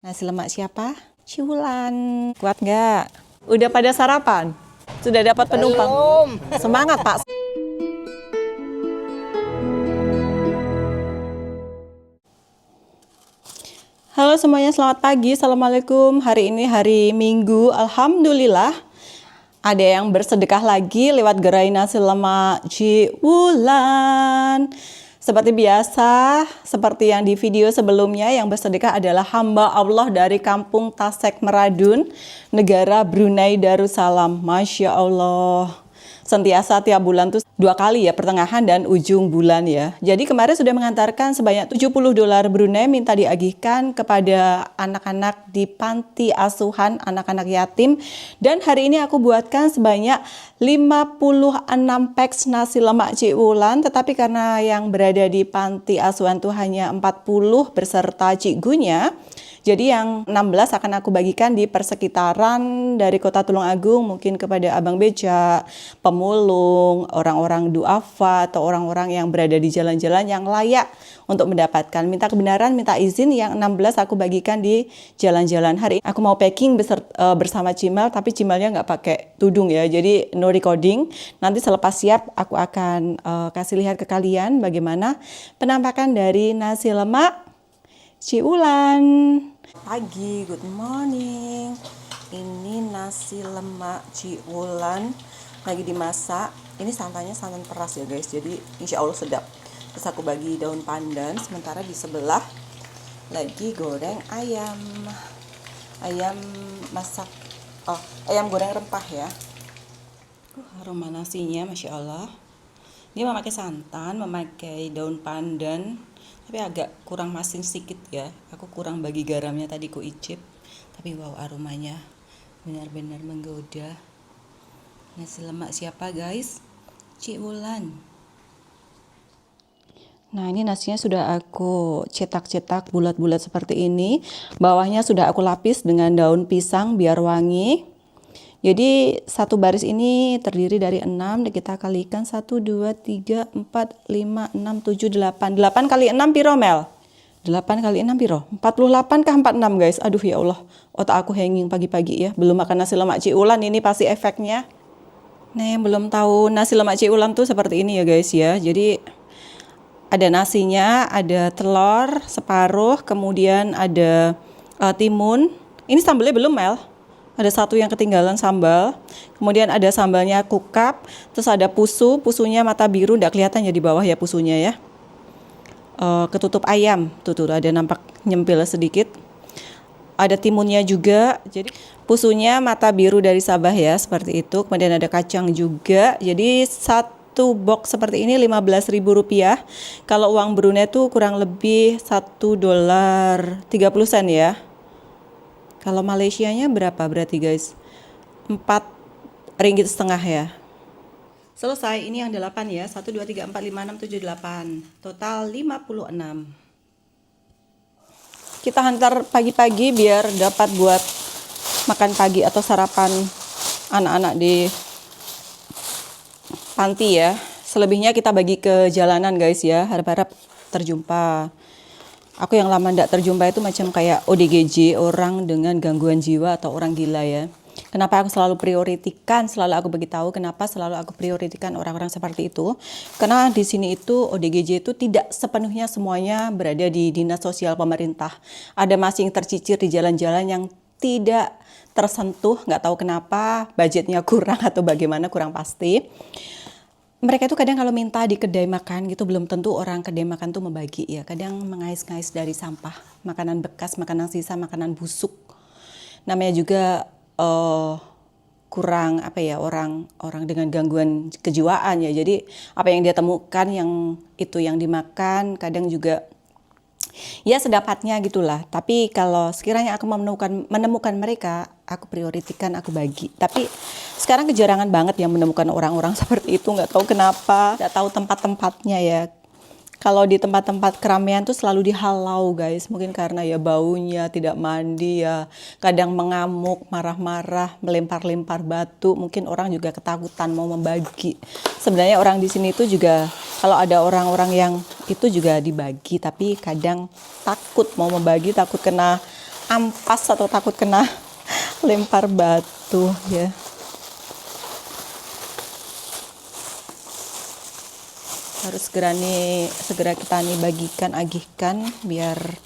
Nasi lemak siapa? Ciulan. Kuat nggak? Udah pada sarapan? Sudah dapat penumpang? Belum. Semangat, Pak. Halo semuanya, selamat pagi. Assalamualaikum. Hari ini hari Minggu. Alhamdulillah. Ada yang bersedekah lagi lewat gerai nasi lemak Ciulan. Seperti biasa, seperti yang di video sebelumnya, yang bersedekah adalah hamba Allah dari kampung Tasek Meradun, negara Brunei Darussalam. Masya Allah. Sentiasa tiap bulan tuh 2 kali ya, pertengahan dan ujung bulan ya. Jadi kemarin sudah mengantarkan sebanyak $70 Brunei minta diagihkan kepada anak-anak di panti asuhan anak-anak yatim. Dan hari ini aku buatkan sebanyak 56 packs nasi lemak Ciulan, tetapi karena yang berada di panti asuhan tuh hanya 40 beserta cigunya. Jadi yang 16 akan aku bagikan di persekitaran dari Kota Tulungagung, mungkin kepada abang beca, pemulung, orang-orang duafa, atau orang-orang yang berada di jalan-jalan yang layak untuk mendapatkan. Minta kebenaran, minta izin, yang 16 aku bagikan di jalan-jalan. Hari ini aku mau packing bersama Cimal, tapi Cimalnya nggak pakai tudung ya, jadi no recording. Nanti selepas siap aku akan kasih lihat ke kalian bagaimana penampakan dari nasi lemak Ciulan. Pagi, good morning. Ini nasi lemak Ciulan lagi dimasak. Ini santannya santan peras ya guys, jadi insya Allah sedap. Terus aku bagi daun pandan, sementara di sebelah lagi goreng ayam. Ayam masak, ayam goreng rempah ya. Aroma nasinya Masya Allah. Dia memakai santan, memakai daun pandan, tapi agak kurang masin sedikit ya. Aku kurang bagi garamnya tadi ku icip. Tapi wow, aromanya benar-benar menggoda. Nasi lemak siapa guys? Ciulan. Nah, ini nasinya sudah aku cetak-cetak bulat-bulat seperti ini. Bawahnya sudah aku lapis dengan daun pisang biar wangi. Jadi satu baris ini terdiri dari 6, kita kalikan 1, 2, 3, 4, 5, 6, 7, 8. 8 kali 6 piro Mel? 8 kali 6 piro? 48 kah 46 guys? Aduh ya Allah, otak aku hanging pagi-pagi ya. Belum makan nasi lemak Ciulan, ini pasti efeknya. Nah, yang belum tahu nasi lemak Ciulan tuh seperti ini ya guys ya. Jadi ada nasinya, ada telur separuh, kemudian ada timun. Ini sambelnya belum Mel? Ada satu yang ketinggalan sambal, kemudian ada sambalnya kukap, terus ada pusunya mata biru, nggak kelihatan ya di bawah ya pusunya ya. Ketutup ayam, tuh ada nampak nyempil sedikit. Ada timunnya juga, jadi pusunya mata biru dari Sabah ya, seperti itu. Kemudian ada kacang juga, jadi satu box seperti ini Rp15.000. Kalau uang Brunei tuh kurang lebih $1.30 ya. Kalau Malaysianya berapa berarti guys? 4 ringgit setengah ya. Selesai, ini yang 8 ya. 1, 2, 3, 4, 5, 6, 7, 8. Total 56. Kita hantar pagi-pagi biar dapat buat makan pagi atau sarapan anak-anak di panti ya. Selebihnya kita bagi ke jalanan guys ya. Harap-harap terjumpa. Aku yang lama tidak terjumpa itu macam kayak ODGJ, orang dengan gangguan jiwa atau orang gila ya. Kenapa aku selalu selalu aku beritahu kenapa selalu aku prioritikan orang-orang seperti itu. Karena di sini itu ODGJ itu tidak sepenuhnya semuanya berada di dinas sosial pemerintah. Ada masih yang tercicir di jalan-jalan yang tidak tersentuh, nggak tahu kenapa, budgetnya kurang atau bagaimana, kurang pasti. Mereka itu kadang kalau minta di kedai makan gitu, belum tentu orang kedai makan tuh membagi ya. Kadang mengais-ngais dari sampah, makanan bekas, makanan sisa, makanan busuk. Namanya juga kurang apa ya, orang dengan gangguan kejiwaan ya. Jadi apa yang dia temukan yang itu yang dimakan, kadang juga ya sedapatnya gitulah. Tapi kalau sekiranya aku menemukan mereka, aku prioritikan, aku bagi. Tapi sekarang kejarangan banget yang menemukan orang-orang seperti itu, nggak tahu kenapa, nggak tahu tempat-tempatnya ya. Kalau di tempat-tempat keramaian tuh selalu dihalau guys, mungkin karena ya baunya, tidak mandi ya, kadang mengamuk, marah-marah, melempar-lempar batu, mungkin orang juga ketakutan mau membagi. Sebenarnya orang di sini itu juga kalau ada orang-orang yang itu juga dibagi, tapi kadang takut mau membagi, takut kena ampas atau takut kena lempar batu ya. Harus segera kita bagikan, agihkan biar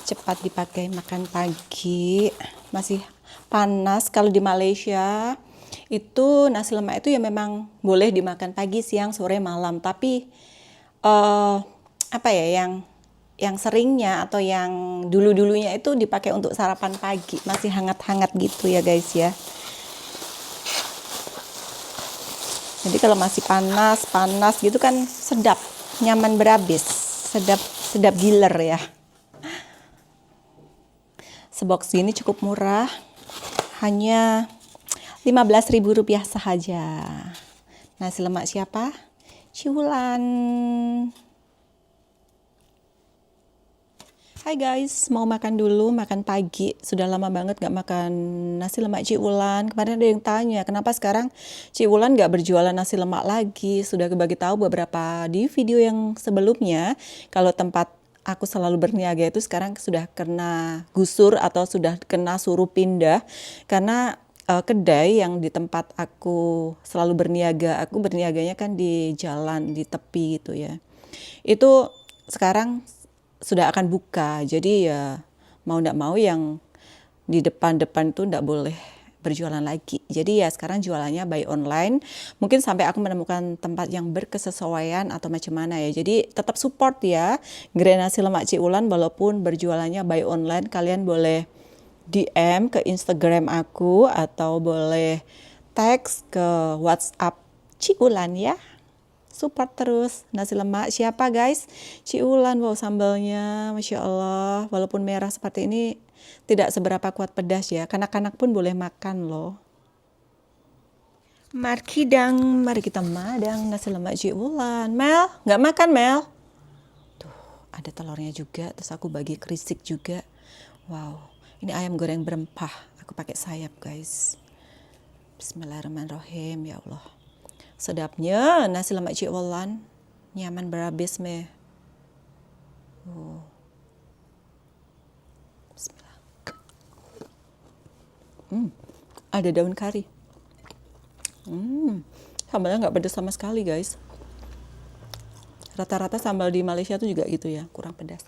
cepat dipakai makan pagi. Masih panas. Kalau di Malaysia itu nasi lemak itu ya memang boleh dimakan pagi, siang, sore, malam. Tapi yang seringnya atau yang dulu-dulunya itu dipakai untuk sarapan pagi, masih hangat-hangat gitu ya guys ya. Jadi kalau masih panas gitu kan sedap, nyaman berhabis, sedap giler ya. Sebox ini cukup murah, hanya Rp15.000 saja. Nasi lemak siapa? Ciulan. Hai guys, mau makan dulu, makan pagi. Sudah lama banget gak makan nasi lemak Ciulan. Kemarin ada yang tanya, kenapa sekarang Ciulan gak berjualan nasi lemak lagi? Sudah kebagi tahu beberapa di video yang sebelumnya, kalau tempat aku selalu berniaga itu sekarang sudah kena gusur atau sudah kena suruh pindah. Karena kedai yang di tempat aku selalu berniaga, aku berniaganya kan di jalan, di tepi gitu ya. Itu sekarang sudah akan buka, jadi ya mau ndak mau yang di depan-depan tuh ndak boleh berjualan lagi. Jadi ya sekarang jualannya by online. Mungkin sampai aku menemukan tempat yang berkesesuaian atau macam mana ya. Jadi tetap support ya Gerai Nasi Lemak Ciulan, walaupun berjualannya by online. Kalian boleh DM ke Instagram aku atau boleh teks ke WhatsApp Ciulan ya. Support terus nasi lemak siapa guys? Ciulan. Wow, sambalnya Masya Allah, walaupun merah seperti ini tidak seberapa kuat pedas ya, kanak-kanak pun boleh makan loh. Markidang, mari kita madang nasi lemak Ciulan. Mel, nggak makan Mel? Tuh, ada telurnya juga, terus aku bagi kerisik juga. Wow, ini ayam goreng berempah, aku pakai sayap guys. Bismillahirrahmanirrahim, ya Allah. Sedapnya nasi lemak Ciulan, nyaman berhabis meh. Oh. Bismillah. Ada daun kari. Sambalnya nggak pedas sama sekali guys. Rata-rata sambal di Malaysia tuh juga gitu ya, kurang pedas.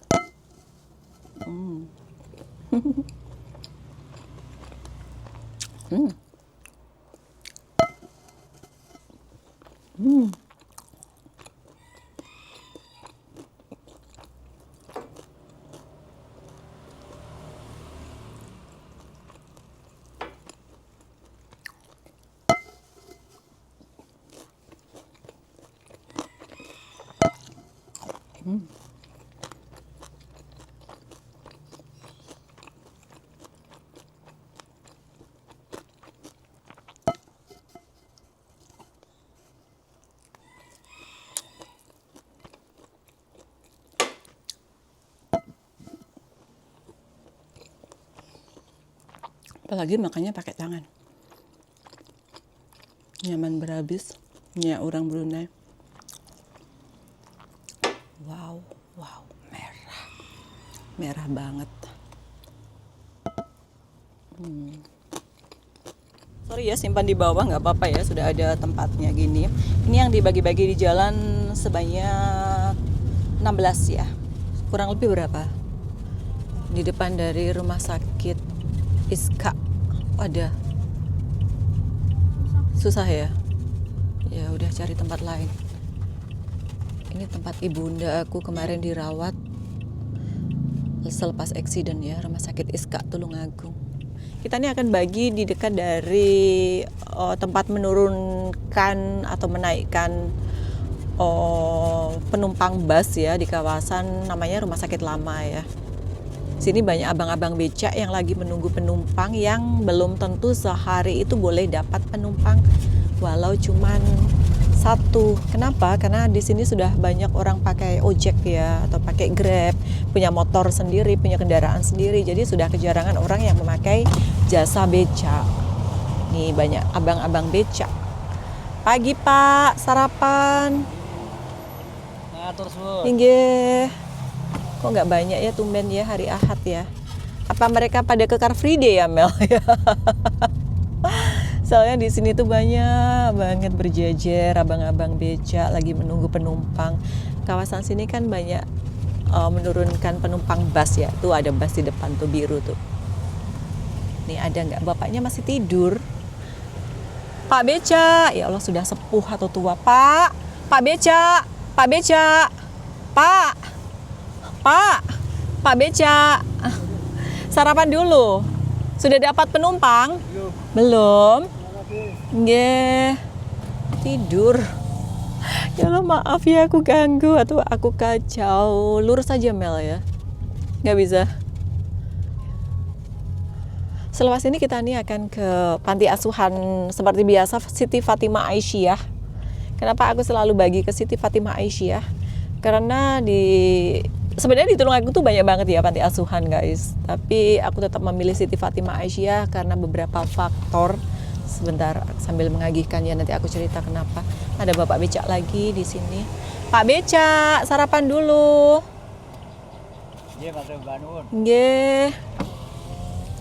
Apalagi makannya pakai tangan. Nyaman berhabis. Ya orang Brunei. Wow, merah. Merah banget. Sorry ya, simpan di bawah nggak apa-apa ya, sudah ada tempatnya gini. Ini yang dibagi-bagi di jalan sebanyak 16 ya. Kurang lebih berapa? Di depan dari rumah sakit Iska ada. Susah ya? Ya udah cari tempat lain. Ini tempat ibunda aku kemarin dirawat selepas eksiden ya, rumah sakit Iska Tulungagung. Kita ini akan bagi di dekat dari tempat menurunkan atau menaikkan penumpang bus ya, di kawasan namanya Rumah Sakit Lama ya. Sini banyak abang-abang becak yang lagi menunggu penumpang yang belum tentu sehari itu boleh dapat penumpang walau cuman satu. Kenapa? Karena di sini sudah banyak orang pakai ojek ya, atau pakai Grab, punya motor sendiri, punya kendaraan sendiri. Jadi sudah kejarangan orang yang memakai jasa becak. Nih banyak abang-abang becak. Pagi Pak, sarapan. Ngatur semua. Inggih. Kok nggak banyak ya tumben ya hari Ahad ya. Apa mereka pada ke Car Free Day ya, Mel? Soalnya di sini tuh banyak banget berjejer abang-abang beca lagi menunggu penumpang. Kawasan sini kan banyak menurunkan penumpang bus ya. Tuh ada bus di depan tuh biru tuh. Nih ada nggak? Bapaknya masih tidur. Pak Beca, ya Allah sudah sepuh atau tua. Pak Beca, Pak Beca, Pak Beca. Sarapan dulu. Sudah dapat penumpang? Belum. Nggih. Tidur. Ya Allah maaf ya aku ganggu atau aku kacau. Lurus aja Mel ya. Nggak bisa. Selepas ini kita nih akan ke panti asuhan seperti biasa Siti Fatimah Aisyah. Kenapa aku selalu bagi ke Siti Fatimah Aisyah? Karena sebenarnya di Tulungagung tuh banyak banget ya panti asuhan guys. Tapi aku tetap memilih Siti Fatimah Aisyah karena beberapa faktor. Sebentar sambil mengagihkan ya nanti aku cerita kenapa. Ada Bapak Becak lagi di sini. Pak Becak, sarapan dulu. Iya, Mas Banun. Nggih.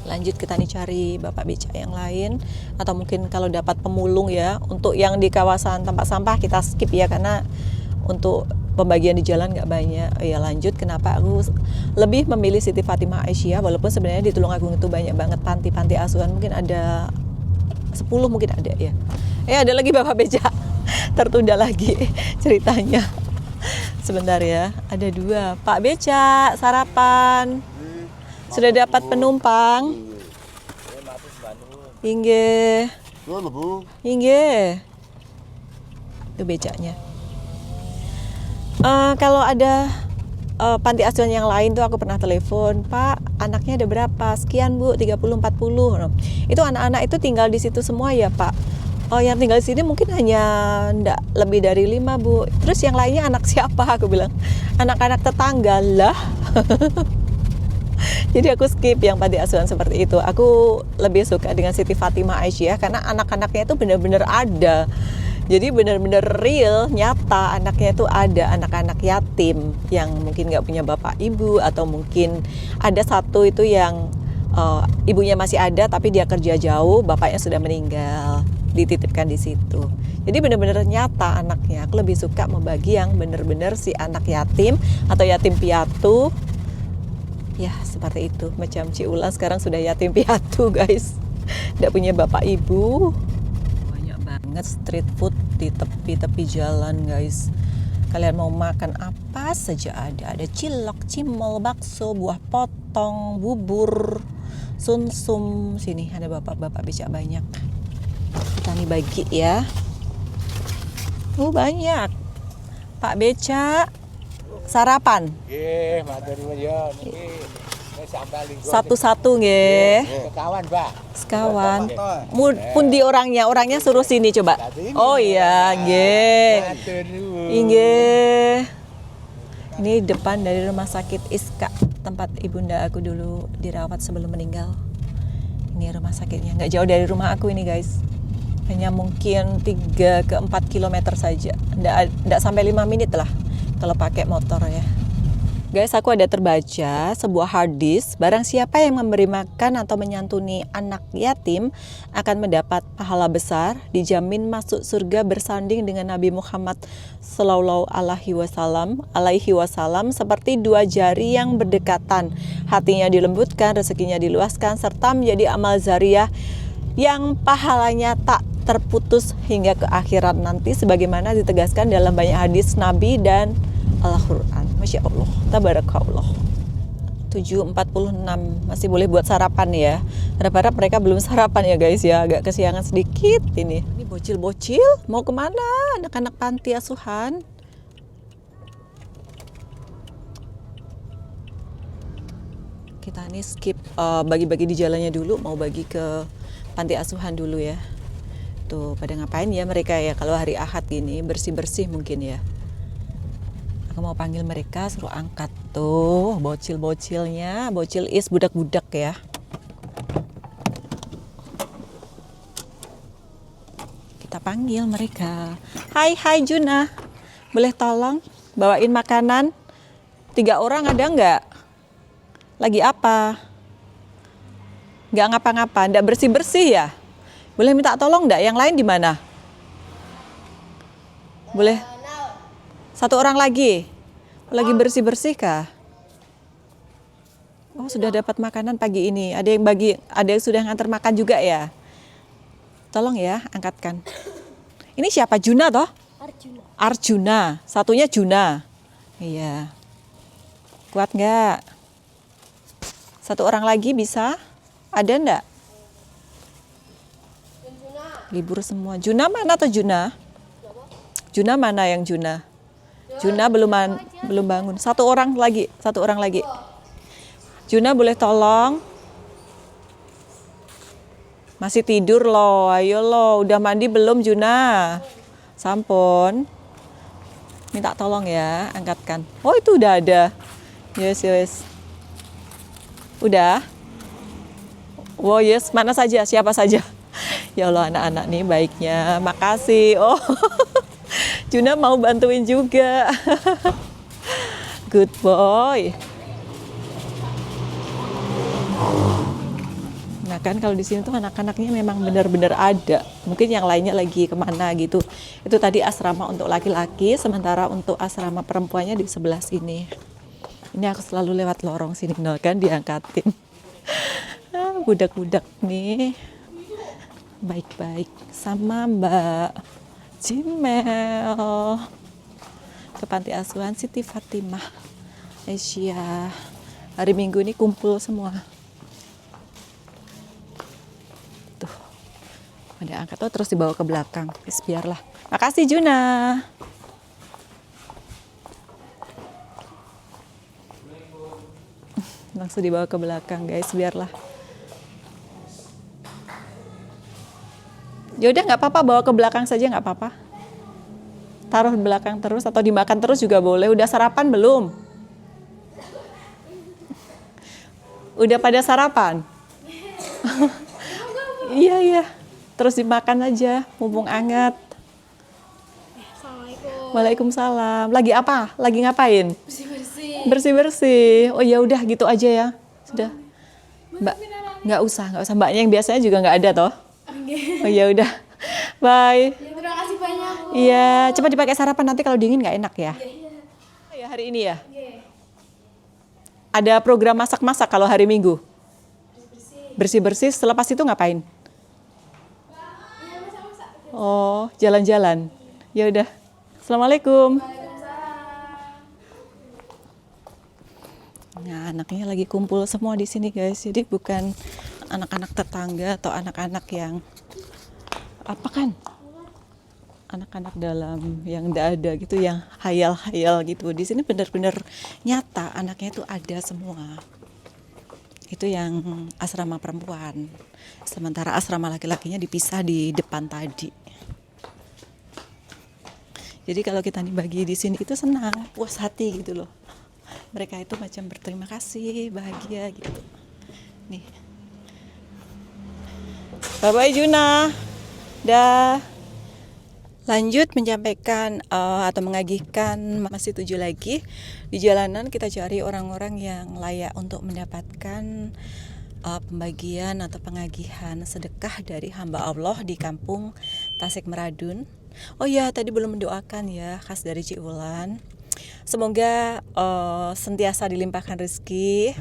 Lanjut kita nih cari Bapak Becak yang lain atau mungkin kalau dapat pemulung ya. Untuk yang di kawasan tempat sampah kita skip ya karena untuk pembagian di jalan nggak banyak. Ya lanjut kenapa aku lebih memilih Siti Fatimah Aisyah walaupun sebenarnya di Tulungagung itu banyak banget panti-panti asuhan, mungkin ada 10 mungkin ada ya. Ada lagi Bapak Becak. Tertunda lagi ceritanya. Sebentar ya, ada 2. Pak Becak, sarapan. Sudah dapat penumpang? Inggih. Inggih. Itu becaknya. Kalau ada panti asuhan yang lain tuh aku pernah telepon, Pak, anaknya ada berapa? Sekian Bu, 30-40. Itu anak-anak itu tinggal di situ semua ya Pak? Oh yang tinggal di sini mungkin hanya enggak lebih dari 5 Bu. Terus yang lainnya anak siapa? Aku bilang, anak-anak tetangga lah. Jadi aku skip yang panti asuhan seperti itu. Aku lebih suka dengan Siti Fatimah Aisyah karena anak-anaknya itu benar-benar ada. Jadi benar-benar real, nyata anaknya itu ada, anak-anak yatim yang mungkin nggak punya bapak ibu atau mungkin ada satu itu yang ibunya masih ada tapi dia kerja jauh, bapaknya sudah meninggal, dititipkan di situ. Jadi benar-benar nyata anaknya. Aku lebih suka membagi yang benar-benar si anak yatim atau yatim piatu. Ya seperti itu, macam Ci Ulan sekarang sudah yatim piatu guys, tidak punya bapak ibu. Banyak banget street food di tepi-tepi jalan guys. Kalian mau makan apa saja ada cilok, cimol, bakso, buah potong, bubur, sumsum. Sini ada bapak-bapak becak banyak. Kita nih bagi ya. Banyak. Pak Becak, sarapan. Nggih, matur nuwun ya niki. Satu-satu nggih. Sekawan, Pak. Sekawan. Pundi orangnya suruh sini coba. Oh iya, nggih. Matur nuwun. Nggih. Ini depan dari rumah sakit Iska, tempat ibunda aku dulu dirawat sebelum meninggal. Ini rumah sakitnya, nggak jauh dari rumah aku ini guys. Hanya mungkin 3 ke 4 kilometer saja. Nggak sampai 5 menit lah kalau pakai motor ya. Guys, aku ada terbaca sebuah hadis, barang siapa yang memberi makan atau menyantuni anak yatim akan mendapat pahala besar, dijamin masuk surga bersanding dengan Nabi Muhammad Sallallahu Alaihi Wasallam seperti 2 jari yang berdekatan, hatinya dilembutkan, rezekinya diluaskan, serta menjadi amal zariyah yang pahalanya tak terputus hingga ke akhirat nanti sebagaimana ditegaskan dalam banyak hadis Nabi dan Al-Quran. Masya Allah, tabarakallah. 7.46 masih boleh buat sarapan ya. Harap-harap mereka belum sarapan ya guys ya, agak kesiangan sedikit ini. Ini bocil-bocil mau kemana? Anak-anak panti asuhan. Kita nih skip bagi-bagi di jalannya dulu, mau bagi ke panti asuhan dulu ya. Tuh pada ngapain ya mereka ya kalau hari Ahad gini, bersih-bersih mungkin ya. Aku mau panggil mereka, suruh angkat. Tuh bocil-bocilnya, bocil is budak-budak ya. Kita panggil mereka. Hai Juna, boleh tolong bawain makanan? 3 orang ada nggak? Lagi apa? Nggak ngapa-ngapa, nggak bersih-bersih ya? Boleh minta tolong nggak? Yang lain di mana? Boleh? Satu orang lagi? Lagi bersih-bersih kah? Oh, sudah dapat makanan pagi ini. Ada yang sudah ngantar makan juga ya? Tolong ya, angkatkan. Ini siapa? Juna toh? Arjuna. Arjuna. Satunya Juna. Iya. Kuat nggak? Satu orang lagi bisa? Ada nggak? Libur semua. Juna mana tuh Juna? Juna mana yang Juna? Juna belum bangun. Satu orang lagi. Juna boleh tolong? Masih tidur loh. Ayo loh. Udah mandi belum Juna? Sampun. Minta tolong ya. Angkatkan. Oh itu udah ada. Yes. Udah? Oh yes. Mana saja? Siapa saja? Ya Allah anak-anak nih baiknya. Makasih. Oh Juna mau bantuin juga. Good boy. Nah kan kalau di sini tuh anak-anaknya memang benar-benar ada. Mungkin yang lainnya lagi kemana gitu. Itu tadi asrama untuk laki-laki, sementara untuk asrama perempuannya di sebelah sini. Ini aku selalu lewat lorong sini, no, kan diangkatin. Budak-budak nih. Baik-baik sama Mbak Jimel. Ke Panti Asuhan Siti Fatimah Asia. Hari Minggu ini kumpul semua. Tuh. Ada angkat terus dibawa ke belakang. Biarlah. Makasih Juna. Langsung dibawa ke belakang guys, biarlah. Yaudah nggak apa-apa, bawa ke belakang saja nggak apa-apa. Taruh di belakang terus atau dimakan terus juga boleh. Udah sarapan belum? Udah pada sarapan? Iya. Terus dimakan aja, mumpung hangat. Assalamualaikum. Waalaikumsalam. Lagi apa? Lagi ngapain? Bersih-bersih. Bersih-bersih. Oh ya udah gitu aja ya. Sudah. Mbak, nggak usah. Mbaknya yang biasanya juga nggak ada toh. Oh ya udah. Bye. Terima kasih banyak. Iya, coba dipakai sarapan nanti kalau dingin nggak enak ya. Ya hari ini ya. Ada program masak-masak kalau hari Minggu. Bersih-bersih. Selepas itu ngapain? Oh, jalan-jalan. Ya udah. Assalamualaikum. Nah, anaknya lagi kumpul semua di sini guys. Jadi bukan anak-anak tetangga atau anak-anak yang apa kan? Anak-anak dalam yang tidak ada gitu, yang hayal-hayal gitu. Di sini benar-benar nyata anaknya itu ada semua. Itu yang asrama perempuan. Sementara asrama laki-lakinya dipisah di depan tadi. Jadi kalau kita dibagi di sini itu senang, puas hati gitu loh. Mereka itu macam berterima kasih, bahagia gitu. Nih. Bye-bye Juna. Dah. Lanjut menyampaikan atau mengagihkan masih 7 lagi. Di jalanan kita cari orang-orang yang layak untuk mendapatkan pembagian atau pengagihan sedekah dari hamba Allah di kampung Tasik Meradun. Oh ya, tadi belum mendoakan ya, khas dari Cik Wulan. Semoga sentiasa dilimpahkan rezeki,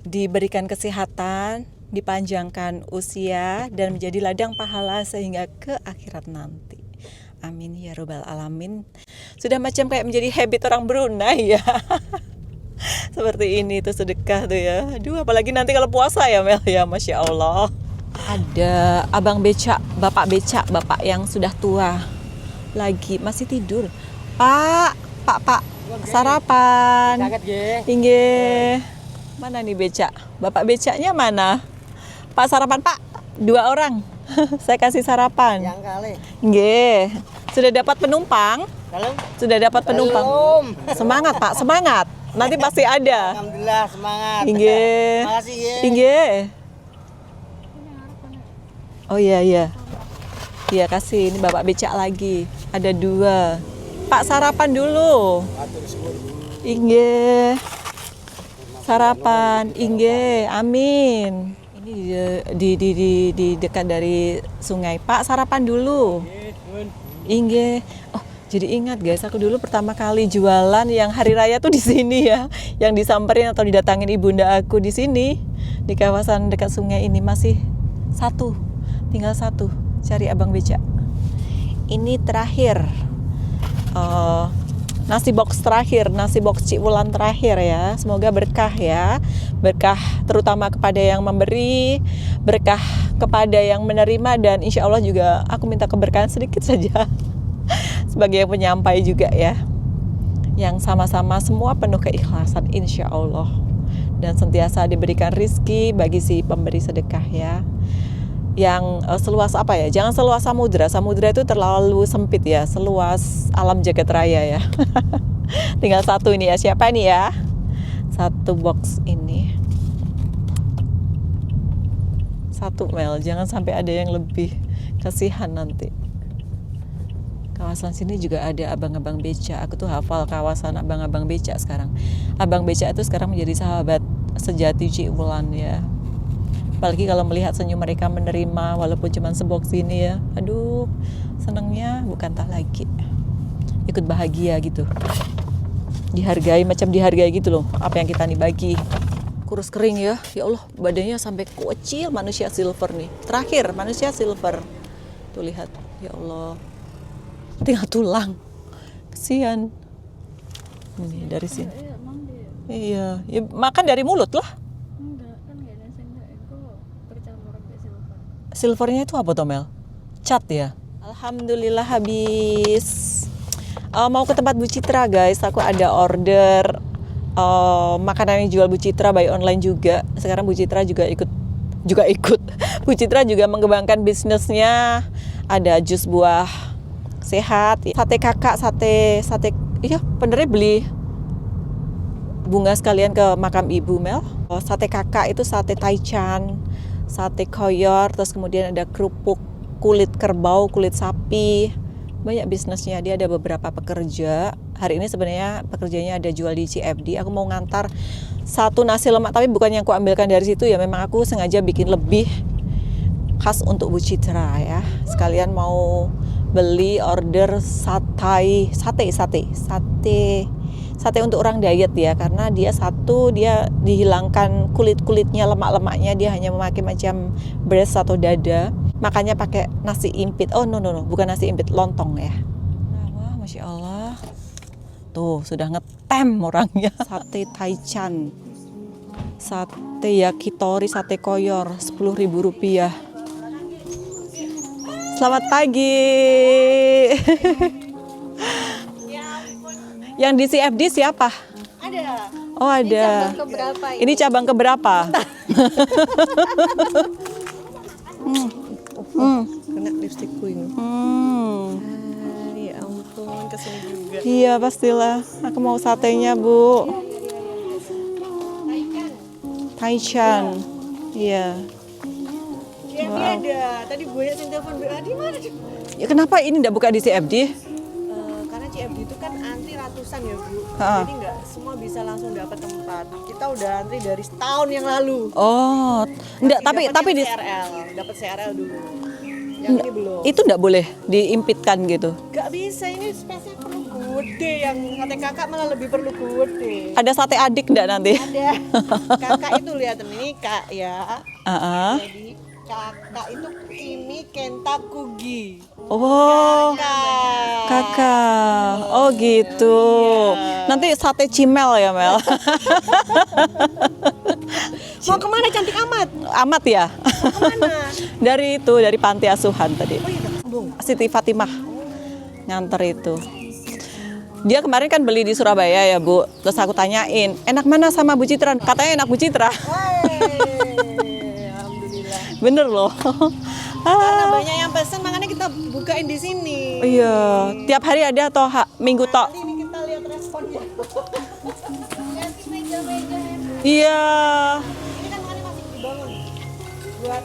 diberikan kesehatan, dipanjangkan usia, dan menjadi ladang pahala sehingga ke akhirat nanti. Amin ya robbal alamin. Sudah macam kayak menjadi habit orang Brunei ya. Seperti ini tuh sedekah tuh ya. Aduh, apalagi nanti kalau puasa ya Mel ya, Masya Allah. Ada abang becak, bapak yang sudah tua lagi masih tidur. Pak, sarapan. Sangat ge. Inggih. Mana nih becak? Bapak becaknya mana? Pak sarapan Pak, 2 orang. Saya kasih sarapan. Yang kali. Nggih. Sudah dapat penumpang? Kalau Sudah dapat penumpang. belum. Semangat Pak, semangat. Nanti pasti ada. Alhamdulillah semangat. Inggih. Makasih ye. Inggih. Oh iya. Iya kasih, ini bapak becak lagi. Ada 2. Pak sarapan dulu. Inggih. Sarapan, inggih. Amin. Ini Ini di dekat dari sungai. Pak, sarapan dulu. Inge. Oh, jadi ingat guys, aku dulu pertama kali jualan yang hari raya tuh di sini ya. Yang disamperin atau didatangin ibunda aku di sini. Di kawasan dekat sungai ini masih satu. Tinggal satu. Cari abang beca. Ini terakhir. Nasi box terakhir, nasi box Cik Wulan terakhir ya. Semoga berkah ya. Berkah terutama kepada yang memberi, berkah kepada yang menerima, dan insya Allah juga aku minta keberkahan sedikit saja sebagai penyampai juga ya. Yang sama-sama semua penuh keikhlasan insya Allah. Dan sentiasa diberikan rizki bagi si pemberi sedekah ya. Yang seluas apa ya? Jangan seluas samudra. Samudra itu terlalu sempit ya. Seluas alam jagat raya ya. Tinggal satu ini ya. Siapa nih ya? Satu box ini. Satu Mel. Jangan sampai ada yang lebih. Kasihan nanti. Kawasan sini juga ada abang-abang beca. Aku tuh hafal kawasan abang-abang beca sekarang. Abang beca itu sekarang menjadi sahabat sejati Cik Wulan ya. Apalagi kalau melihat senyum mereka menerima walaupun cuma sebox ini ya. Aduh, senangnya bukan tak lagi. Ikut bahagia gitu. Dihargai, macam dihargai gitu loh. Apa yang kita nih bagi. Kurus kering ya. Ya Allah, badannya sampai kecil manusia silver nih. Terakhir, manusia silver. Tuh lihat. Ya Allah. Tinggal tulang. Kesian. Ini dari sini. Iya, ya, makan dari mulut lah. Silvernya itu apa Tomel? Cat ya? Alhamdulillah habis. Mau ke tempat Bu Citra guys. Aku ada order makanan yang jual Bu Citra by online juga. Sekarang Bu Citra juga ikut. Bu Citra juga mengembangkan bisnisnya. Ada jus buah sehat, sate kakak, sate. Iya, benernya beli bunga sekalian ke makam ibu Mel. Sate kakak itu sate taichan, sate koyor, terus kemudian ada kerupuk kulit kerbau, kulit sapi. Banyak bisnisnya, dia ada beberapa pekerja. Hari ini sebenarnya pekerjanya ada jual di CFD. Aku mau ngantar satu nasi lemak, tapi bukan yang aku ambilkan dari situ ya. Memang aku sengaja bikin lebih khas untuk Bu Citra ya. Sekalian mau beli order sate untuk orang diet ya, karena dia dihilangkan kulit-kulitnya, lemak-lemaknya, dia hanya memakai macam breast atau dada, makanya pakai nasi impit. Oh no, bukan nasi impit, lontong ya. Wah, Masya Allah, tuh sudah ngetem orangnya. Sate taichan, sate yakitori, sate koyor, Rp10.000. Selamat pagi. Yang di CFD siapa? Ada. Oh ada. Ini cabang keberapa ini cabang keberapa? Kena lipstikku ini. Ya ampun, kesini juga. Iya pastilah. Aku mau satenya Bu. Taichan. Iya. Ini ada. Tadi gue yang telepon BA di mana? Ya, kenapa ini tidak buka di CFD? Karena CFD itu kan antri ratusan ya Bu. Ha. Jadi nggak semua bisa langsung dapat tempat. Kita udah antri dari setahun yang lalu. Oh, enggak, tapi di dapat CRL dulu. Yang ini belum. itu enggak boleh diimpitkan gitu. Gak bisa, ini spesial perlu gede. Yang sate kakak malah lebih perlu gede. Ada sate adik enggak nanti? Ada. Kakak itu lihat ini Kak ya. Jadi kakak itu Kimi Kenta Kugi. Oh, kakak. Oh gitu. Nanti sate cimel ya Mel. Mau kemana cantik amat? Amat ya. Kemana? Dari panti asuhan tadi. Siti Fatimah nganter itu. Dia kemarin kan beli di Surabaya ya Bu. Terus aku tanyain, enak mana sama Bu Citra? Katanya enak Bu Citra. Alhamdulillah. Bener loh. Karena banyak yang pesen, makanya kita bukain di sini. Iya, tiap hari ada atau minggu tok? Ini kita lihat responnya. Iya. Ini kan makanya masih dibangun buat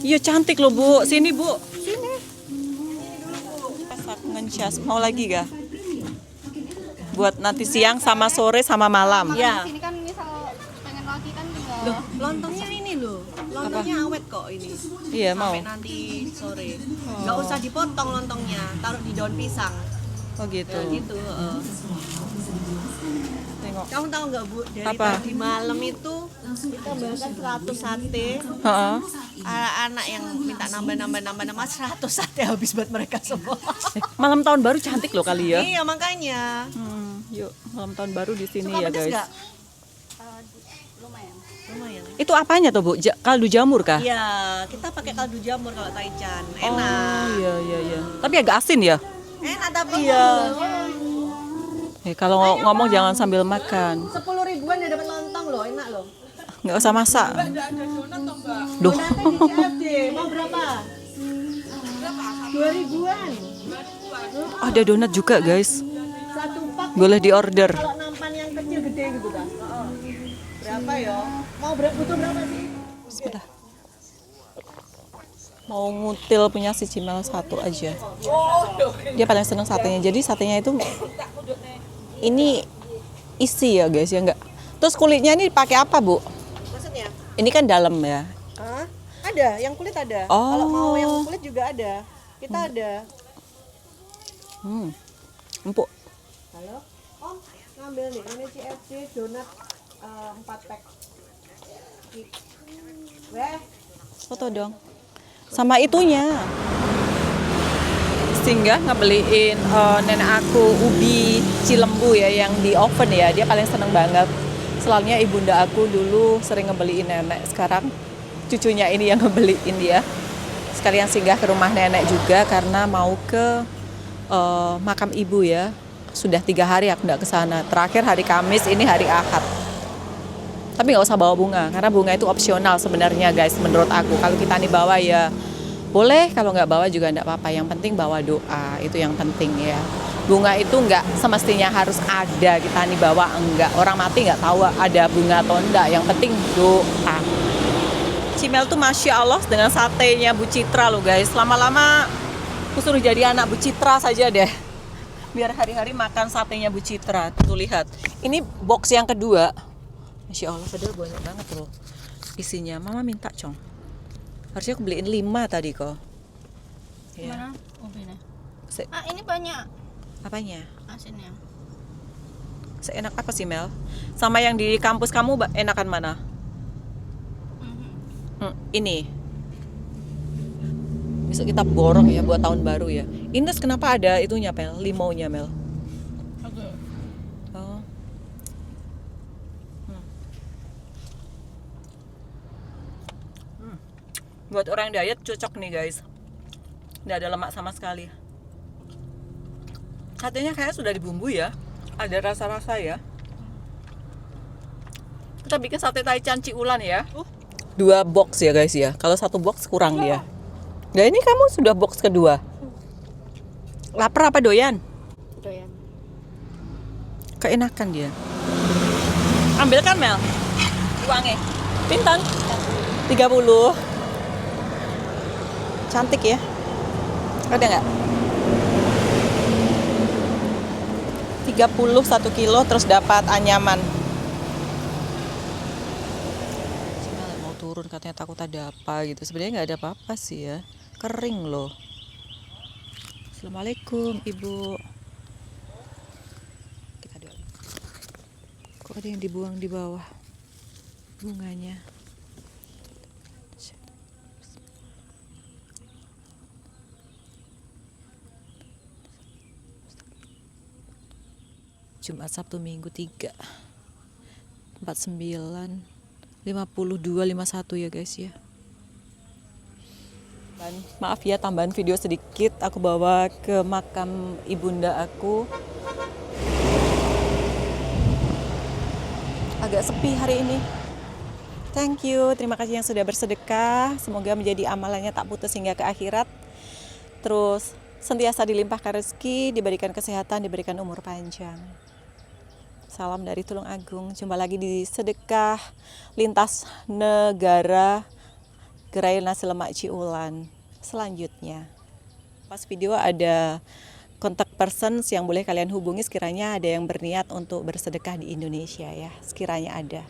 Iya cantik loh Bu. Sini Bu. Sini. Masak ngencas. Mau lagi gak? Buat nanti siang sama sore sama malam. Ya. Di sini kan misal pengen lagi kan tinggal. Loh, lontongnya ini loh. Lontongnya awet kok ini. Iya, mau. Sampai nanti sore. Nggak usah dipotong lontongnya, taruh di daun pisang. Oh gitu. Ya, gitu. Tengok. Kamu tahu nggak Bu, dari Apa? tadi malam itu kita bahkan 100 sate. Heeh. Anak yang minta nambah 100 sate habis buat mereka semua. Malam tahun baru cantik loh kali ya. Iya makanya. Yuk, malam tahun baru di sini Suka ya pedas guys. nggak? Lumayan. Lumayan. Itu apanya tuh Bu? Kaldu jamur kah? Iya, kita pakai kaldu jamur kalau taichan. Oh Enak. iya. Tapi agak asin ya. Enak tapi ya. Kalau ngomong jangan sambil makan. 10 ribuan ya dapat lontong loh, enak loh. Nggak usah masak. Duh. Donatnya di CFD, mau berapa? 2 ribuan. Ada donat juga guys. Satu pak. Boleh diorder. Kalau nampan yang kecil gede gitu kan. Berapa ya? Mau butuh berapa sih? Bismillah. Mau ngutil punya si Cimel satu aja. Dia paling seneng satenya. Jadi satenya itu ini isi ya guys ya enggak. Terus kulitnya ini dipakai apa Bu? Maksudnya? Ini kan dalam ya. Hah? Ada, yang kulit ada. Oh. Kalau mau yang kulit juga ada. Kita ada. Empuk. Halo? Om, ngambil nih, ini CFC donat 4 pack. Weh, Foto dong. Sama itunya. Singgah ngebeliin nenek aku ubi cilembu ya yang di oven ya. Dia paling seneng banget. Selalunya ibunda aku dulu sering ngebeliin nenek. Sekarang cucunya ini yang ngebeliin dia. Sekalian singgah ke rumah nenek juga karena mau ke makam ibu ya. Sudah 3 hari aku nggak ke sana. Terakhir hari Kamis, ini hari Ahad. Tapi nggak usah bawa bunga, karena bunga itu opsional sebenarnya guys, menurut aku. Kalau kita nih bawa ya boleh, kalau nggak bawa juga nggak apa-apa. Yang penting bawa doa, itu yang penting ya. Bunga itu nggak semestinya harus ada, kita nih bawa enggak. Orang mati nggak tahu ada bunga atau enggak, yang penting doa. Cimel tuh Masya Allah dengan satenya Bu Citra loh guys. Lama-lama aku suruh jadi anak Bu Citra saja deh. Biar hari-hari makan satenya Bu Citra. Tuh lihat, ini box yang kedua. Masya Allah, padahal banyak banget loh isinya. Mama minta cong. Harusnya aku beliin 5 tadi kok. Mana? Oh, ini. Se- Ini banyak Apanya? asinnya. Seenak apa sih Mel? Sama yang di kampus kamu enakan mana? Ini. Besok kita borong ya buat tahun baru ya. Indes kenapa ada itunya Mel? Limonya Mel. Oke. Oh. Buat orang diet cocok nih guys. Nggak ada lemak sama sekali. Katanya kayak sudah dibumbu ya. Ada rasa-rasa ya. Kita bikin sate taichan ciulan ya. 2 box ya guys ya. Kalau 1 box kurang dia. Nah ini kamu sudah box kedua. Lapar apa doyan? Doyan. Keenakan dia. Ambil kan Mel? Uangnya. Pinten? 30. Cantik ya. Ada nggak? 30 1 kilo terus dapat anyaman. Cimel mau turun katanya takut ada apa gitu. Sebenarnya nggak ada apa-apa sih ya. Kering loh. Assalamualaikum Ibu. Kita doa. Kok ada yang dibuang di bawah bunganya? Jumat Sabtu Minggu 3 49 52 51 ya guys ya. Dan maaf ya tambahan video sedikit, aku bawa ke makam ibunda aku. Agak sepi hari ini. Thank you, terima kasih yang sudah bersedekah. Semoga menjadi amalannya tak putus hingga ke akhirat. Terus sentiasa dilimpahkan rezeki, diberikan kesehatan, diberikan umur panjang. Salam dari Tulung Agung. Jumpa lagi di sedekah lintas negara Gerai Nasi Lemak Ciulan selanjutnya. Pas video ada kontak person yang boleh kalian hubungi sekiranya ada yang berniat untuk bersedekah di Indonesia ya, sekiranya ada.